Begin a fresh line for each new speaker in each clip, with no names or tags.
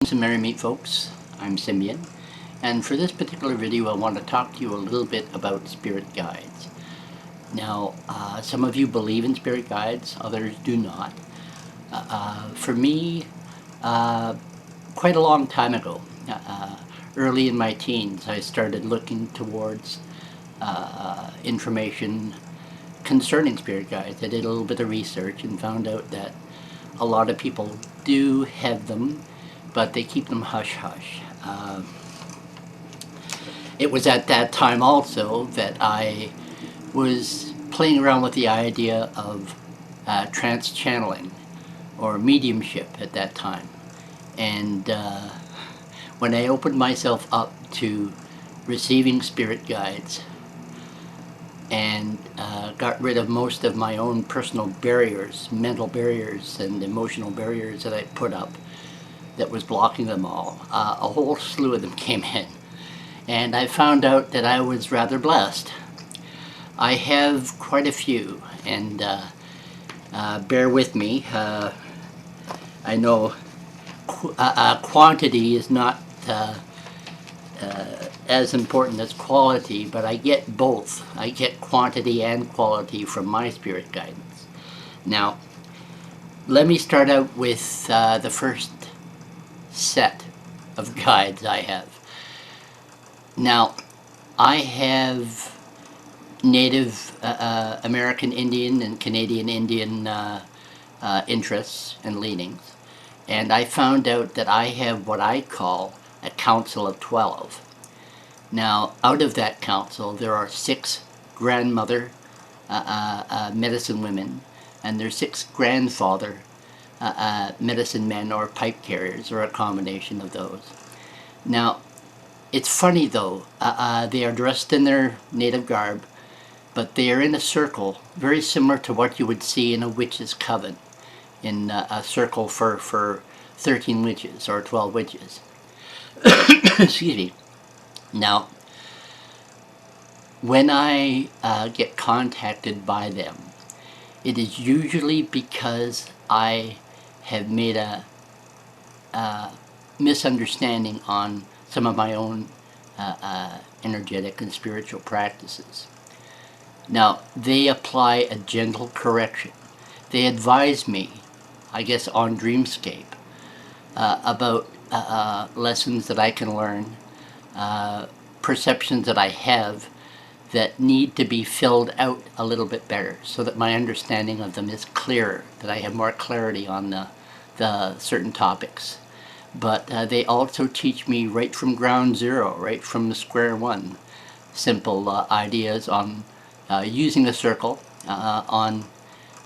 Some merry meet folks, I'm Simeon, and for this particular video I want to talk to you a little bit about spirit guides. Now, some of you believe in spirit guides, others do not. For me, quite a long time ago, early in my teens, I started looking towards information concerning spirit guides. I did a little bit of research and found out that a lot of people do have them, but they keep them hush-hush. It was at that time also that I was playing around with the idea of trance-channeling or mediumship at that time. And when I opened myself up to receiving spirit guides and got rid of most of my own personal barriers, mental barriers and emotional barriers that I put up that was blocking them all, a whole slew of them came in. And I found out that I was rather blessed. I have quite a few, and bear with me. I know quantity is not as important as quality, but I get both. I get quantity and quality from my spirit guidance. Now, let me start out with the first set of guides I have. Now, I have Native American Indian and Canadian Indian interests and leanings, and I found out that I have what I call a council of 12. Now, out of that council, there are 6 grandmother medicine women, and there's 6 grandfather medicine men or pipe carriers, or a combination of those. Now, it's funny though, they are dressed in their native garb, but they are in a circle very similar to what you would see in a witch's coven, in a circle for 13 witches or 12 witches. Excuse me. Now, when I get contacted by them, it is usually because I have made a misunderstanding on some of my own energetic and spiritual practices. Now, they apply a gentle correction. They advise me, I guess on Dreamscape, about lessons that I can learn, perceptions that I have that need to be filled out a little bit better so that my understanding of them is clearer, that I have more clarity on the certain topics. But they also teach me right from ground zero, right from the square one, simple ideas on using a circle, on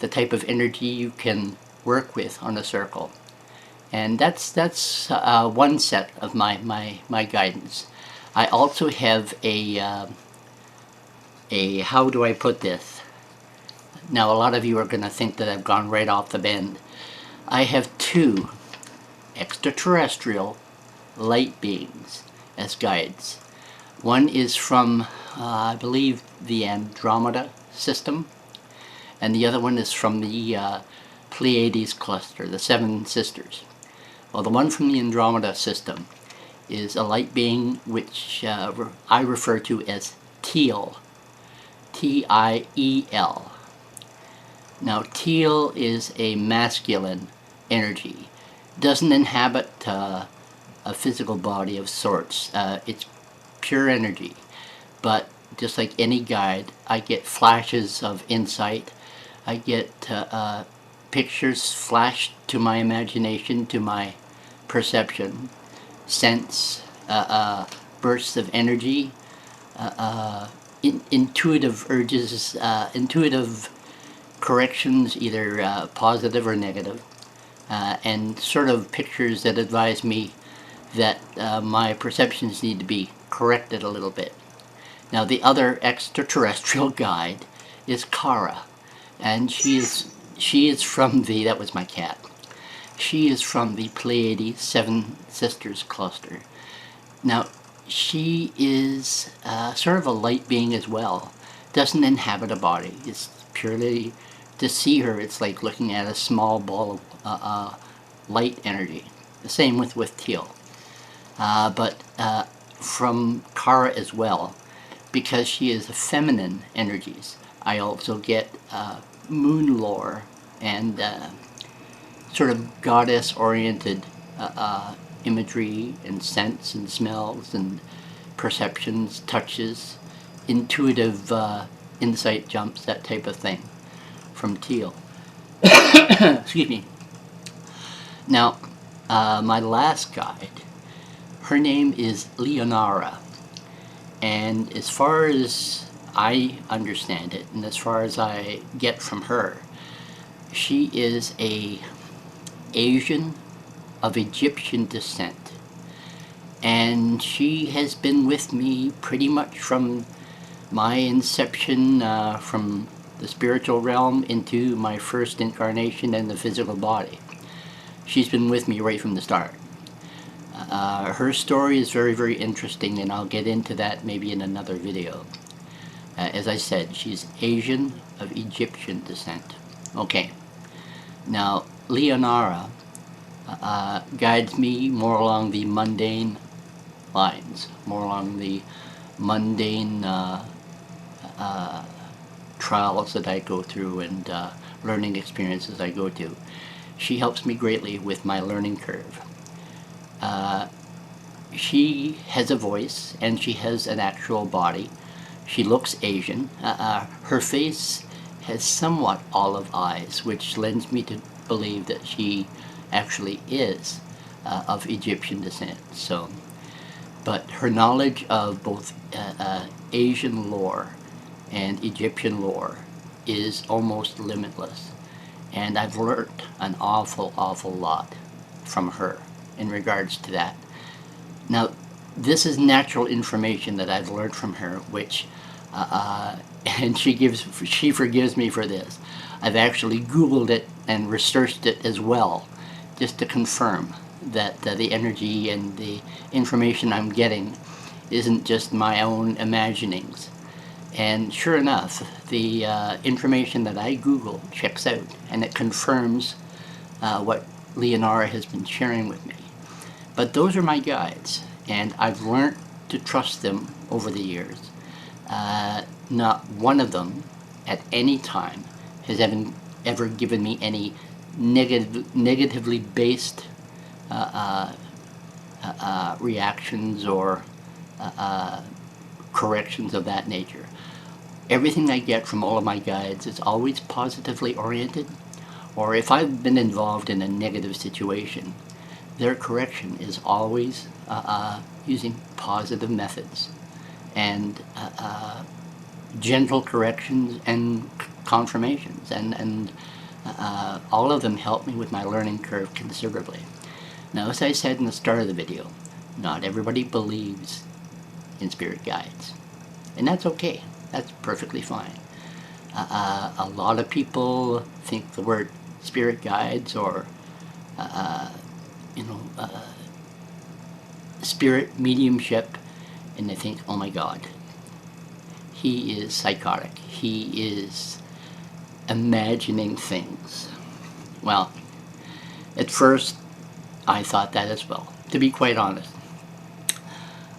the type of energy you can work with on a circle. And that's one set of my guidance. I also have a how do I put this? Now, a lot of you are going to think that I've gone right off the bend. I have 2 extraterrestrial light beings as guides. One is from, I believe, the Andromeda system, and the other one is from the Pleiades cluster, the 7 sisters. Well, the one from the Andromeda system is a light being which I refer to as Teal, T-I-E-L. Now, Teal is a masculine energy. Doesn't inhabit a physical body of sorts. It's pure energy. But just like any guide, I get flashes of insight. I get pictures flashed to my imagination, to my perception, sense, bursts of energy, intuitive urges, intuitive corrections, either positive or negative. And sort of pictures that advise me that my perceptions need to be corrected a little bit. Now, the other extraterrestrial guide is Kara, and she is from the, that was my cat, she is from the Pleiades 7 Sisters cluster. Now, she is sort of a light being as well, doesn't inhabit a body. It's purely, to see her, it's like looking at a small ball of light energy. The same with teal. But from Kara as well, because she is a feminine energies, I also get moon lore and sort of goddess-oriented imagery and scents and smells and perceptions, touches, intuitive insight jumps, that type of thing from teal. Excuse me. Now, my last guide, her name is Leonara, and as far as I understand it, and as far as I get from her, she is a Asian of Egyptian descent, and she has been with me pretty much from my inception from the spiritual realm into my first incarnation in the physical body. She's been with me right from the start. Her story is very, very interesting, and I'll get into that maybe in another video. As I said, she's Asian of Egyptian descent. Okay, now Leonara guides me more along the mundane lines, more along the mundane trials that I go through and learning experiences I go to. She helps me greatly with my learning curve. She has a voice and she has an actual body. She looks Asian. Her face has somewhat olive eyes, which lends me to believe that she actually is of Egyptian descent. So, but her knowledge of both Asian lore and Egyptian lore is almost limitless. And I've learned an awful lot from her in regards to that. Now, this is natural information that I've learned from her, which, and she forgives me for this. I've actually Googled it and researched it as well, just to confirm that the energy and the information I'm getting isn't just my own imaginings. And sure enough, the information that I Google checks out, and it confirms what Leonara has been sharing with me. But those are my guides, and I've learned to trust them over the years. Not one of them at any time has ever given me any negatively based reactions or corrections of that nature. Everything I get from all of my guides is always positively oriented, or if I've been involved in a negative situation, their correction is always using positive methods and gentle corrections and confirmations, and all of them help me with my learning curve considerably. Now, as I said in the start of the video, not everybody believes in spirit guides, and that's okay. That's perfectly fine. A lot of people think the word spirit guides or spirit mediumship, and they think, oh my God, he is psychotic. He is imagining things. Well, at first I thought that as well, to be quite honest.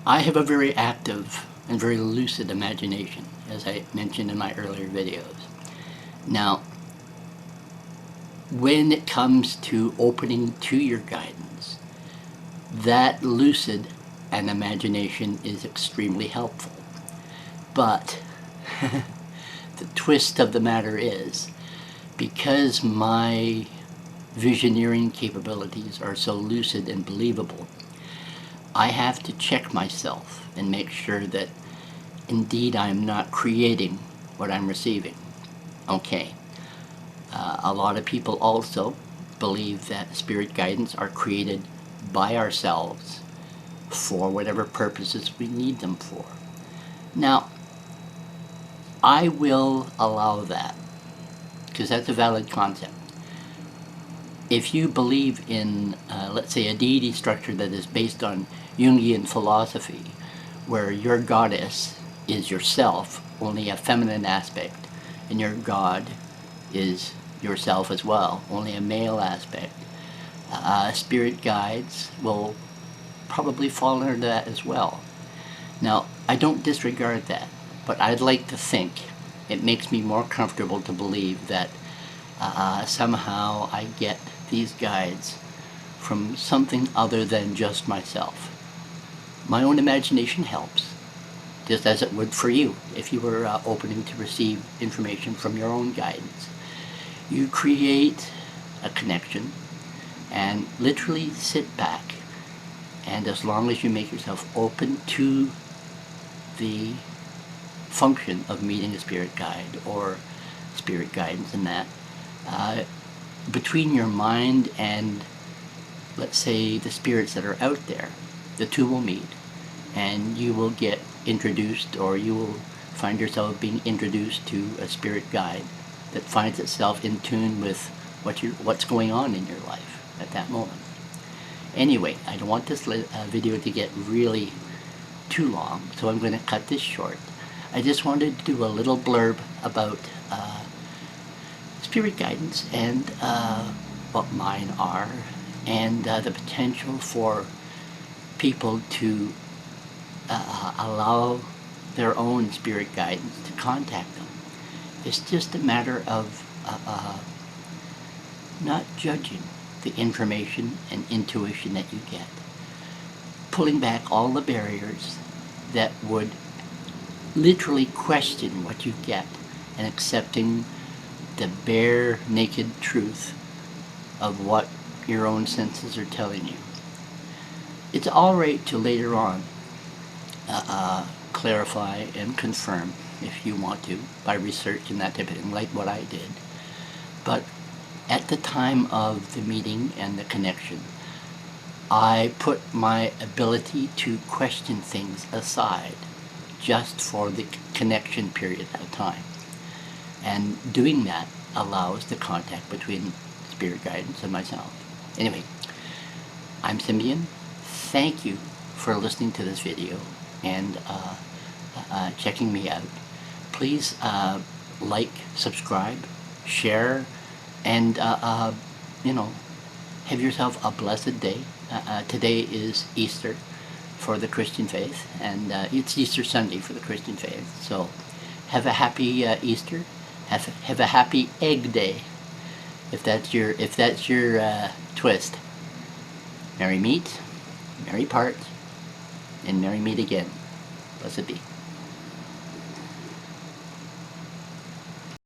I have a very active and very lucid imagination, as I mentioned in my earlier videos. Now, when it comes to opening to your guidance, that lucid and imagination is extremely helpful. But the twist of the matter is, because my visioneering capabilities are so lucid and believable, I have to check myself and make sure that indeed I'm not creating what I'm receiving. Okay. A lot of people also believe that spirit guidance are created by ourselves for whatever purposes we need them for. Now, I will allow that, because that's a valid concept. If you believe in, let's say, a deity structure that is based on Jungian philosophy, where your goddess is yourself, only a feminine aspect, and your god is yourself as well, only a male aspect, Spirit guides will probably fall under that as well. Now, I don't disregard that, but I'd like to think it makes me more comfortable to believe that somehow I get these guides from something other than just myself. My own imagination helps, just as it would for you if you were opening to receive information from your own guidance. You create a connection and literally sit back, and as long as you make yourself open to the function of meeting a spirit guide or spirit guidance and that, between your mind and, let's say, the spirits that are out there, the two will meet, and you will get introduced, or you will find yourself being introduced to a spirit guide that finds itself in tune with what's going on in your life at that moment. Anyway, I don't want this video to get really too long, so I'm going to cut this short. I just wanted to do a little blurb about spirit guidance and what mine are, and the potential for people to allow their own spirit guidance to contact them. It's just a matter of not judging the information and intuition that you get. Pulling back all the barriers that would literally question what you get, and accepting the bare, naked truth of what your own senses are telling you. It's all right to later on clarify and confirm if you want to by research and that type of thing, like what I did. But at the time of the meeting and the connection, I put my ability to question things aside just for the connection period of time. And doing that allows the contact between spirit guidance and myself. Anyway, I'm Simeon. Thank you for listening to this video and checking me out. Please like, subscribe, share, and have yourself a blessed day. Today is Easter for the Christian faith, and it's Easter Sunday for the Christian faith. So have a happy Easter. Have a happy Egg Day, if that's your twist. Merry meet, merry part, and merry meet again. Blessed be.